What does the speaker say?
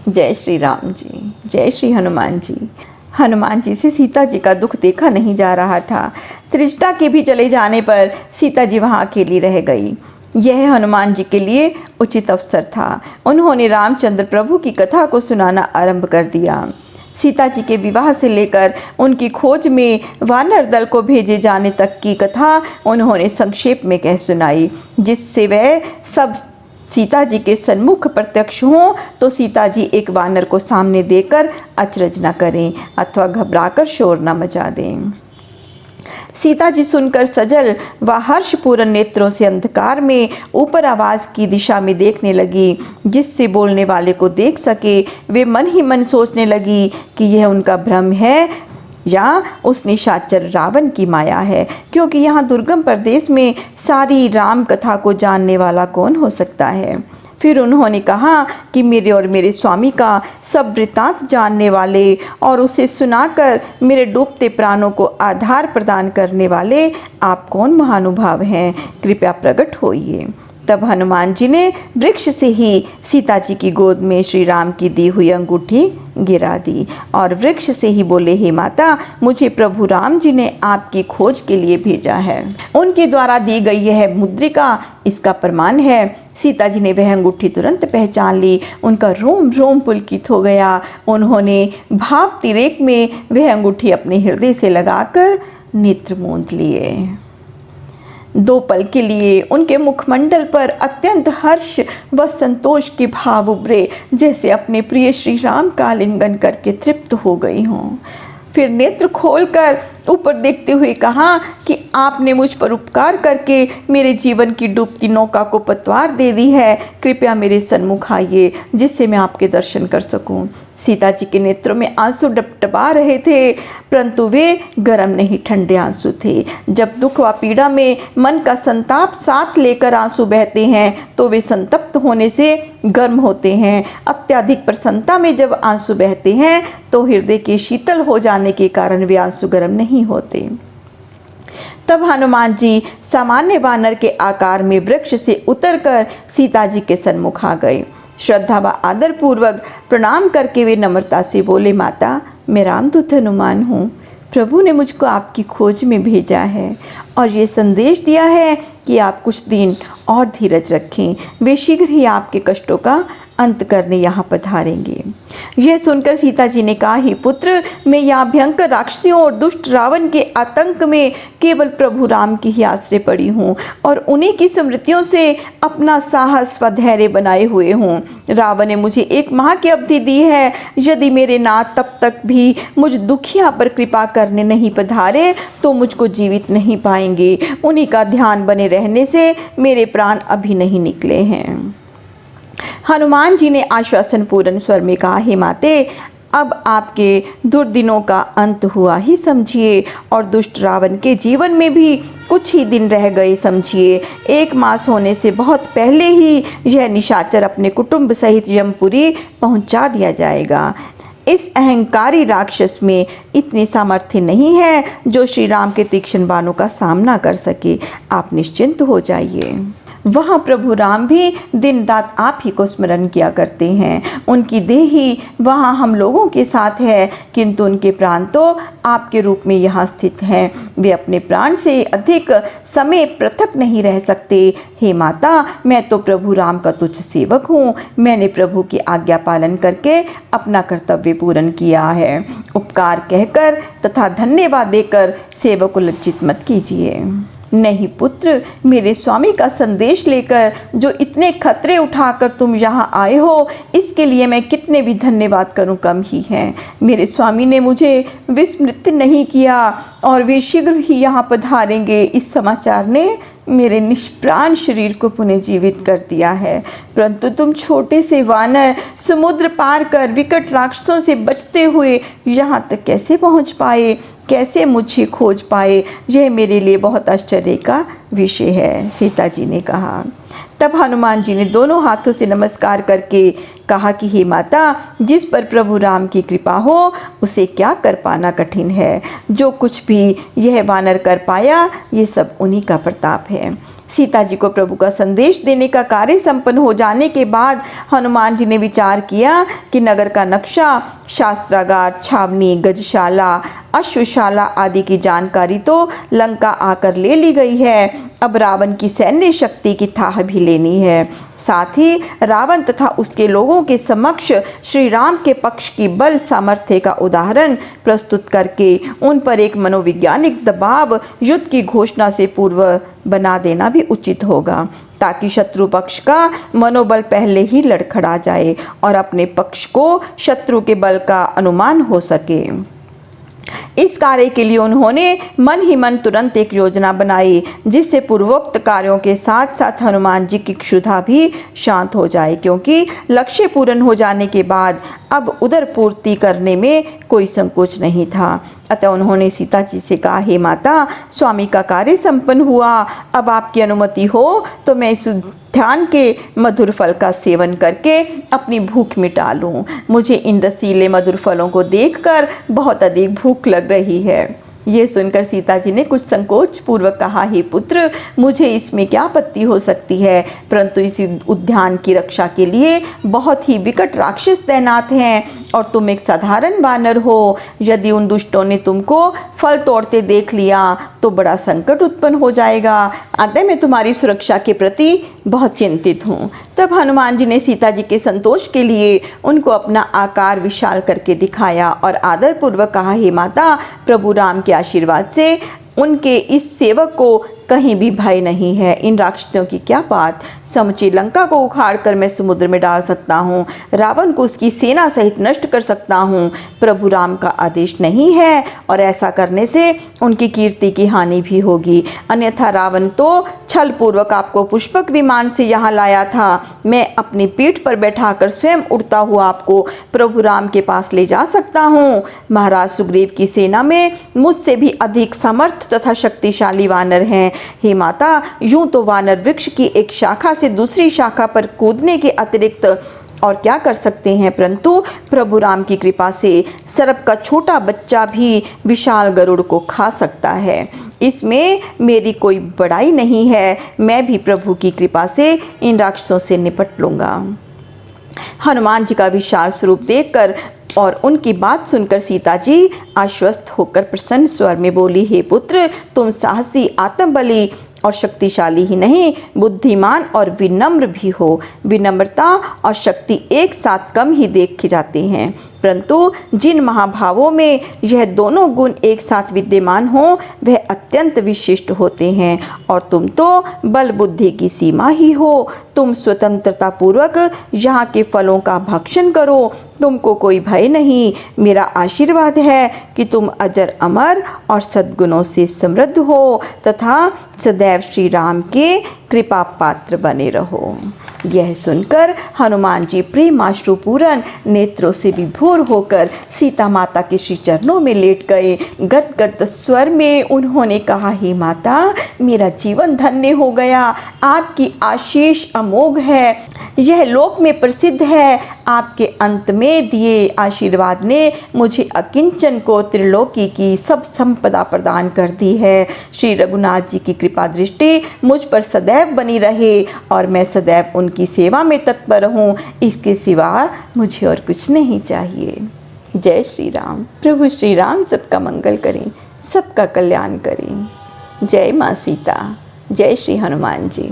जय श्री राम जी, जय श्री हनुमान जी। हनुमान जी से सीता जी का दुख देखा नहीं जा रहा था। त्रिष्टा के भी चले जाने पर सीता जी वहाँ अकेली रह गई। यह हनुमान जी के लिए उचित अवसर था। उन्होंने रामचंद्र प्रभु की कथा को सुनाना आरंभ कर दिया। सीता जी के विवाह से लेकर उनकी खोज में वानर दल को भेजे जाने तक की कथा उन्होंने संक्षेप में कह सुनाई, जिससे वह सब सीता जी के सन्मुख प्रत्यक्ष हों तो सीता जी एक वानर को सामने देकर अचरज न करें अथवा घबराकर शोर न मचा दें। सीता जी सुनकर सजल व हर्षपूर्ण नेत्रों से अंधकार में ऊपर आवाज की दिशा में देखने लगी, जिससे बोलने वाले को देख सके। वे मन ही मन सोचने लगी कि यह उनका भ्रम है या उस निशाचर रावण की माया है, क्योंकि यहाँ दुर्गम प्रदेश में सारी राम कथा को जानने वाला कौन हो सकता है। फिर उन्होंने कहा कि मेरे और मेरे स्वामी का सब वृत्तांत जानने वाले और उसे सुनाकर मेरे डूबते प्राणों को आधार प्रदान करने वाले आप कौन महानुभाव हैं, कृपया प्रकट होइए। तब हनुमान जी ने वृक्ष से ही सीता जी की गोद में श्री राम की दी हुई अंगूठी गिरा दी और वृक्ष से ही बोले, हे माता, मुझे प्रभु राम जी ने आपकी खोज के लिए भेजा है। उनके द्वारा दी गई यह मुद्रिका इसका प्रमाण है। सीता जी ने वह अंगूठी तुरंत पहचान ली। उनका रोम रोम पुलकित हो गया। उन्होंने भाव तिरेक में वह अंगूठी अपने हृदय से लगाकर नेत्र मूंद लिए। दो पल के लिए उनके मुखमंडल पर अत्यंत हर्ष व संतोष के भाव उभरे, जैसे अपने प्रिय श्री राम का आलिंगन करके तृप्त हो गई हों। फिर नेत्र खोलकर ऊपर देखते हुए कहा कि आपने मुझ पर उपकार करके मेरे जीवन की डूबती नौका को पतवार दे दी है। कृपया मेरे सन्मुख आइए, जिससे मैं आपके दर्शन कर सकूं। सीता जी के नेत्रों में आंसू टपटपा रहे थे, परंतु वे गर्म नहीं, ठंडे आंसू थे। जब दुख व पीड़ा में मन का संताप साथ लेकर आंसू बहते हैं तो वे संतप्त होने से गर्म होते हैं। अत्यधिक प्रसन्नता में जब आंसू बहते हैं तो हृदय के शीतल हो जाने के कारण वे आंसू गर्म नहीं होते। तब हनुमान जी सामान्य वानर के आकार में वृक्ष से उतरकर सीता जी के सन्मुख आ गए। श्रद्धा व आदर पूर्वक प्रणाम करके वे नम्रता से बोले, माता, मैं रामदूत हनुमान हूँ। प्रभु ने मुझको आपकी खोज में भेजा है और ये संदेश दिया है कि आप कुछ दिन और धीरज रखें। वे शीघ्र ही आपके कष्टों का अंत करने यहाँ पधारेंगे। यह सुनकर सीता जी ने कहा, हे पुत्र, मैं यहाँ भयंकर राक्षसियों और दुष्ट रावण के आतंक में केवल प्रभु राम की ही आश्रय पड़ी हूँ और उन्हीं की स्मृतियों से अपना साहस व धैर्य बनाए हुए हूँ। रावण ने मुझे 1 माह की अवधि दी है। यदि मेरे नाथ तब तक भी मुझ दुखिया पर कृपा करने नहीं पधारे तो मुझको जीवित नहीं पाएंगे। उन्हीं का ध्यान बने रहने से मेरे प्राण अभी नहीं निकले हैं। हनुमान जी ने आश्वासन पूर्ण स्वर में कहा, हे माते, अब आपके दुर्दिनों का अंत हुआ ही समझिए और दुष्ट रावण के जीवन में भी कुछ ही दिन रह गए समझिए। 1 मास होने से बहुत पहले ही यह निशाचर अपने कुटुंब सहित यमपुरी पहुंचा दिया जाएगा। इस अहंकारी राक्षस में इतनी सामर्थ्य नहीं है जो श्री राम के तीक्ष्ण बाणों का सामना कर सके। आप निश्चिंत हो जाइए। वहाँ प्रभु राम भी दिन रात आप ही को स्मरण किया करते हैं। उनकी देह ही वहाँ हम लोगों के साथ है, किंतु उनके प्राण तो आपके रूप में यहाँ स्थित हैं। वे अपने प्राण से अधिक समय पृथक नहीं रह सकते। हे माता, मैं तो प्रभु राम का तुच्छ सेवक हूँ। मैंने प्रभु की आज्ञा पालन करके अपना कर्तव्य पूर्ण किया है। उपकार कहकर तथा धन्यवाद देकर सेवक को लज्जित मत कीजिए। नहीं पुत्र, मेरे स्वामी का संदेश लेकर जो इतने खतरे उठाकर तुम यहाँ आए हो, इसके लिए मैं कितने भी धन्यवाद करूँ कम ही है। मेरे स्वामी ने मुझे विस्मृत नहीं किया और वे शीघ्र ही यहाँ पधारेंगे। इस समाचार ने मेरे निष्प्राण शरीर को पुनः जीवित कर दिया है। परंतु तुम छोटे से वानर समुद्र पार कर विकट राक्षसों से बचते हुए यहाँ तक कैसे पहुँच पाए, कैसे मुझे खोज पाए, यह मेरे लिए बहुत आश्चर्य का विषय है, सीता जी ने कहा। तब हनुमान जी ने दोनों हाथों से नमस्कार करके कहा कि हे माता, जिस पर प्रभु राम की कृपा हो उसे क्या कर पाना कठिन है। जो कुछ भी यह वानर कर पाया, ये सब उन्हीं का प्रताप है। सीता जी को प्रभु का संदेश देने का कार्य संपन्न हो जाने के बाद हनुमान जी ने विचार किया कि नगर का नक्शा, शास्त्रागार, छावनी, गजशाला, अश्वशाला आदि की जानकारी तो लंका आकर ले ली गई है। अब रावण की सैन्य शक्ति की थाह भी लेनी है। साथ ही रावण तथा उसके लोगों के समक्ष श्री राम के पक्ष की बल सामर्थ्य का उदाहरण प्रस्तुत करके उन पर एक मनोवैज्ञानिक दबाव युद्ध की घोषणा से पूर्व बना देना भी उचित होगा, ताकि शत्रु पक्ष का मनोबल पहले ही लड़खड़ा जाए और अपने पक्ष को शत्रु के बल का अनुमान हो सके। इस कार्य के लिए उन्होंने मन ही मन तुरंत एक योजना बनाई, जिससे पूर्वोक्त कार्यों के साथ साथ हनुमान जी की क्षुधा भी शांत हो जाए, क्योंकि लक्ष्य पूर्ण हो जाने के बाद अब उदर पूर्ति करने में कोई संकोच नहीं था। अतः उन्होंने सीता जी से कहा, हे माता, स्वामी का कार्य संपन्न हुआ, अब आपकी अनुमति हो तो मैं इस ध्यान के मधुर फल का सेवन करके अपनी भूख मिटा लूं। मुझे इन रसीले मधुर फलों को देखकर बहुत अधिक भूख लग रही है। ये सुनकर सीता जी ने कुछ संकोच पूर्वक कहा, हे पुत्र, मुझे इसमें क्या आपत्ति हो सकती है, परंतु इस उद्यान की रक्षा के लिए बहुत ही विकट राक्षस तैनात हैं और तुम एक साधारण वानर हो। यदि उन दुष्टों ने तुमको फल तोड़ते देख लिया तो बड़ा संकट उत्पन्न हो जाएगा। अतः मैं तुम्हारी सुरक्षा के प्रति बहुत चिंतित हूँ। तब हनुमान जी ने सीता जी के संतोष के लिए उनको अपना आकार विशाल करके दिखाया और आदरपूर्वक कहा, हे माता, प्रभु राम के आशीर्वाद से उनके इस सेवक को कहीं भी भय नहीं है। इन राक्षसों की क्या बात, समूची लंका को उखाड़कर मैं समुद्र में डाल सकता हूँ, रावण को उसकी सेना सहित नष्ट कर सकता हूँ। प्रभु राम का आदेश नहीं है और ऐसा करने से उनकी कीर्ति की हानि भी होगी। अन्यथा रावण तो छल पूर्वक आपको पुष्पक विमान से यहाँ लाया था। मैं अपनी पीठ पर बैठाकर स्वयं उड़ता हुआ आपको प्रभु राम के पास ले जा सकता हूँ। महाराज सुग्रीव की सेना में मुझसे भी अधिक समर्थ तथा शक्तिशाली वानर हैं। हे माता, यूं तो वानर वृक्ष की एक शाखा से दूसरी शाखा पर कूदने के अतिरिक्त और क्या कर सकते हैं, परंतु प्रभु राम की कृपा से सर्प का छोटा बच्चा भी विशाल गरुड़ को खा सकता है। इसमें मेरी कोई बड़ाई नहीं है। मैं भी प्रभु की कृपा से इन राक्षसों से निपट लूंगा। हनुमान जी का विशाल स्वरूप देखकर और उनकी बात सुनकर सीता जी आश्वस्त होकर प्रसन्न स्वर में बोली, हे पुत्र, तुम साहसी, आत्मबली और शक्तिशाली ही नहीं, बुद्धिमान और विनम्र भी हो। विनम्रता और शक्ति एक साथ कम ही देखे जाते हैं, परंतु जिन महाभावों में यह दोनों गुण एक साथ विद्यमान हो वह अत्यंत विशिष्ट होते हैं। और तुम तो बल बुद्धि की सीमा ही हो। तुम स्वतंत्रता पूर्वक यहाँ के फलों का भक्षण करो, तुमको कोई भय नहीं। मेरा आशीर्वाद है कि तुम अजर अमर और सद्गुणों से समृद्ध हो तथा सदैव श्री राम के कृपा पात्र बने रहो। यह सुनकर हनुमान जी प्रेमाश्रुपूर्ण नेत्रों से विभोर होकर सीता माता के श्री चरणों में लेट गए। गदगद स्वर में उन्होंने कहा, हे माता, मेरा जीवन धन्य हो गया। आपकी आशीष अमोघ है, यह लोक में प्रसिद्ध है। आपके अंत में दिए आशीर्वाद ने मुझे अकिंचन को त्रिलोकी की सब संपदा प्रदान कर दी है। श्री रघुनाथ जी की कृपा दृष्टि मुझ पर सदैव बनी रहे और मैं सदैव उनकी सेवा में तत्पर हूँ। इसके सिवा मुझे और कुछ नहीं चाहिए। जय श्री राम। प्रभु श्री राम सबका मंगल करें, सबका कल्याण करें। जय माँ सीता, जय श्री हनुमान जी।